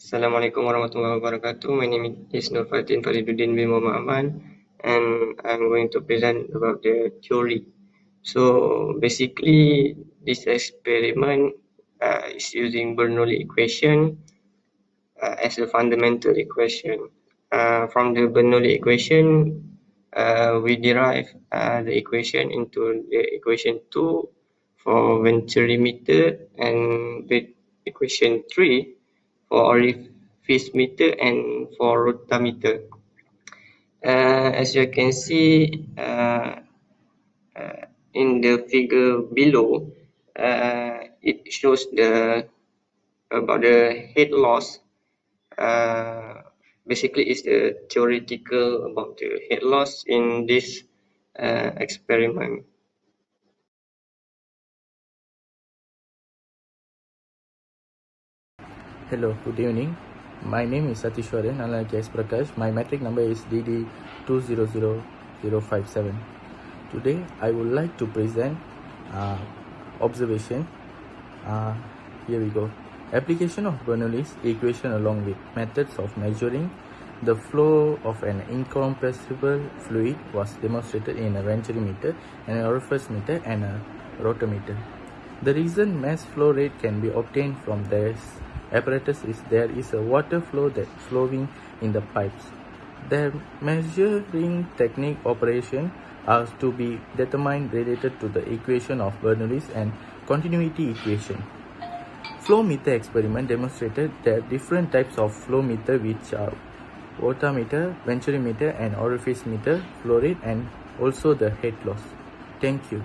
Assalamualaikum warahmatullahi wabarakatuh. My name is Nur Fatin Fariduddin bin Muhammad Aman, and I'm going to present about the theory. So basically, this experiment is using Bernoulli equation as a fundamental equation. From the Bernoulli equation, we derive the equation into the equation 2 for venturimeter and the equation 3 for orifice meter and for rotameter. As you can see in the figure below, it shows about the head loss. Basically, is the theoretical about the head loss in this experiment. Hello, good evening. My name is Satishwaran Alanakias Prakash. My metric number is DD200057. Today, I would like to present observation. Here we go. Application of Bernoulli's equation along with methods of measuring the flow of an incompressible fluid was demonstrated in a venturimeter, an orifice meter, and a rotometer. The reason mass flow rate can be obtained from this apparatus is there is a water flow that flowing in the pipes. The measuring technique operation are to be determined related to the equation of Bernoulli's and continuity equation. Flow meter experiment demonstrated that different types of flow meter, which are voltameter, venturimeter, and orifice meter, flow rate, and also the head loss. Thank you.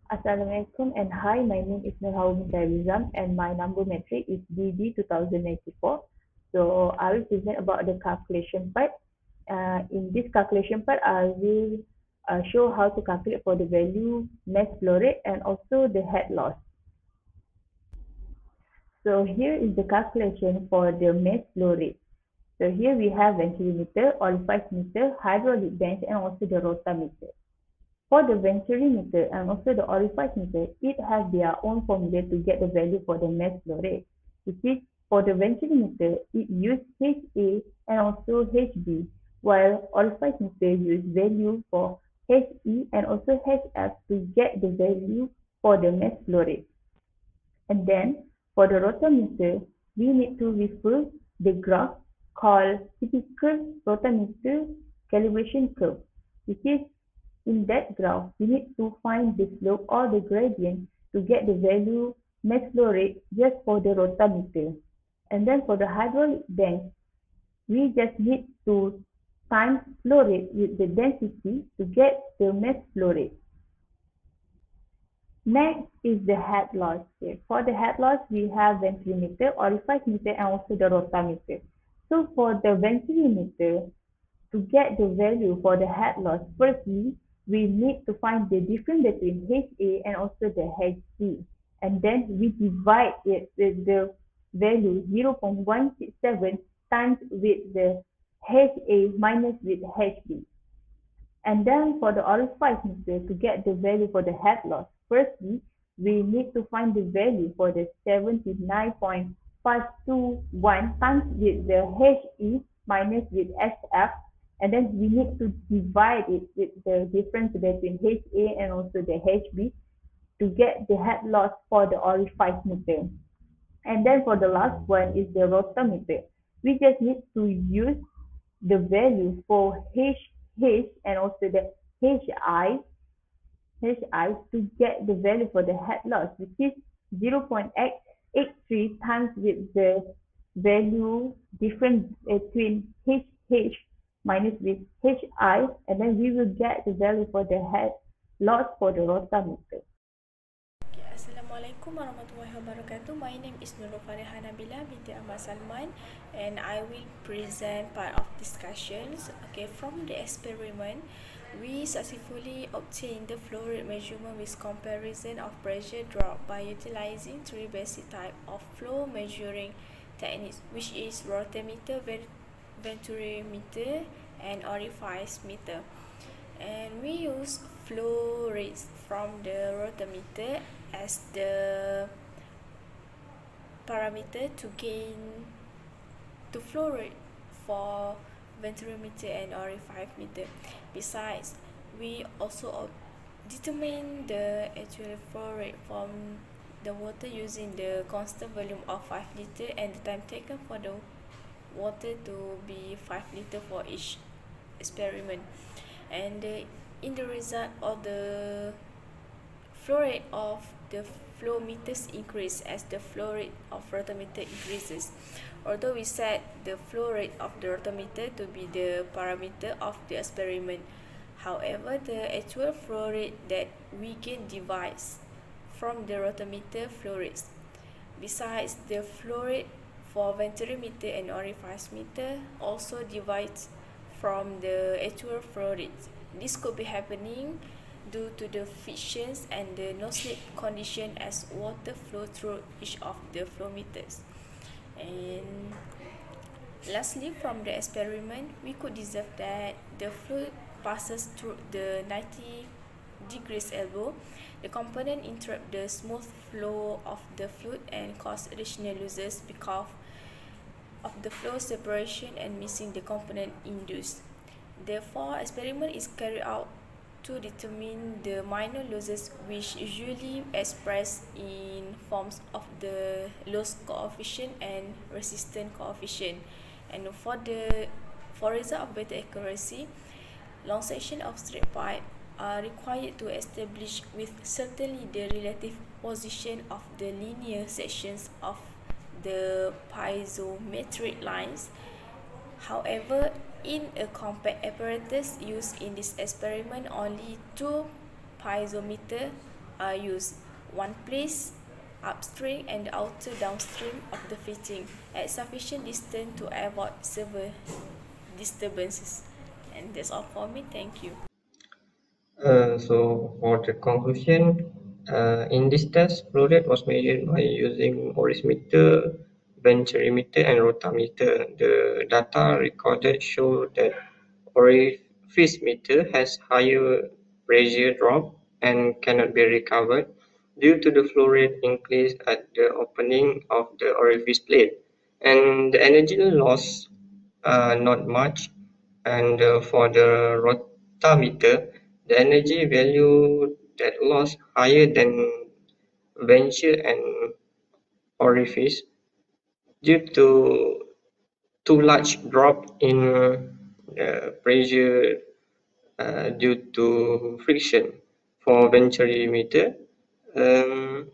Assalamualaikum and hi, my name is Nurhaum Rizam and my number metric is DD2094. So I will present about the calculation part. In this calculation part, I will show how to calculate for the value mass flow rate and also the head loss. So here is the calculation for the mass flow rate. So here we have venturimeter, orifice meter, hydraulic bench, and also the rotameter. For the venturimeter and also the orifice meter, it has their own formula to get the value for the mass flow rate. Which is for the venturimeter, it uses HA and also HB, while orifice meter uses value for HE and also HF to get the value for the mass flow rate. And then for the rotameter, we need to refer the graph called typical rotameter calibration curve, which is in that graph, we need to find the slope or the gradient to get the value mass flow rate just for the rotameter. And then for the hydraulic bench, we just need to times flow rate with the density to get the mass flow rate. Next is the head loss. Okay. For the head loss, we have venturimeter, orifice meter, and also the rotameter. So for the venturimeter, to get the value for the head loss, firstly, we need to find the difference between HA and also the HB. And then we divide it with the value 0.167 times with the HA minus with HB. And then for the orifice meter, to get the value for the head loss, firstly, we need to find the value for the 79.521 times with the HE minus with SF. And then we need to divide it with the difference between HA and also the HB to get the head loss for the orifice meter. And then for the last one is the rotameter. We just need to use the value for HH and also the HI to get the value for the head loss, which is 0.883 times with the value difference between HH minus with HI, and then we will get the value for the head loss for the rotameter. Assalamualaikum warahmatullahi wabarakatuh. My name is Nurul Fariha Nabila binti Ahmad Salman, and I will present part of discussions. Okay, from the experiment, we successfully obtained the flow rate measurement with comparison of pressure drop by utilizing three basic types of flow measuring techniques, which is rotameter, venturimeter, and orifice meter. And we use flow rates from the rotameter as the parameter to flow rate for venturimeter and orifice-meter. Besides, we also determine the actual flow rate from the water using the constant volume of 5 liter and the time taken for the water to be 5 liter for each experiment. And in the result of the flow rate of the flow meters increase as the flow rate of rotometer increases. Although we set the flow rate of the rotometer to be the parameter of the experiment, however, the actual flow rate that we can divide from the rotometer flow rates. Besides, the flow rate for venturimeter and orifice meter also divides from the actual flow rate. This could be happening due to the frictions and the no-slip condition as water flow through each of the flow meters. And lastly, from the experiment, we could observe that the fluid passes through the 90 degrees elbow. The component interrupt the smooth flow of the fluid and cause additional losses because of the flow separation and missing the component induced. Therefore, experiment is carried out to determine the minor losses, which usually expressed in forms of the loss coefficient and resistance coefficient. And for result of better accuracy, long section of straight pipe are required to establish with certainty the relative position of the linear sections of the piezometric lines. However, in a compact apparatus used in this experiment, only 2 piezometers are used, one placed upstream and the outer downstream of the fitting at sufficient distance to avoid severe disturbances. And that's all for me. Thank you. So for the conclusion, in this test, flow rate was measured by using orifimeter, venturimeter, and rotameter. The data recorded show that orifice meter has higher pressure drop and cannot be recovered due to the flow rate increase at the opening of the orifice plate, and the energy loss not much. And for the rotameter, the energy value that lost higher than venture and orifice due to too large drop in pressure due to friction. For venturimeter, um,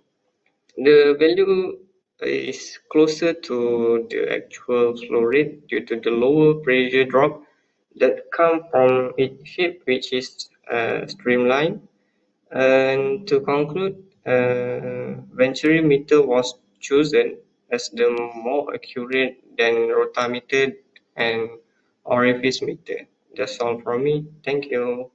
the value is closer to the actual flow rate due to the lower pressure drop that come from its shape, which is streamlined. And to conclude, venturimeter was chosen as the more accurate than rotameter and orifice meter. That's all from me. Thank you.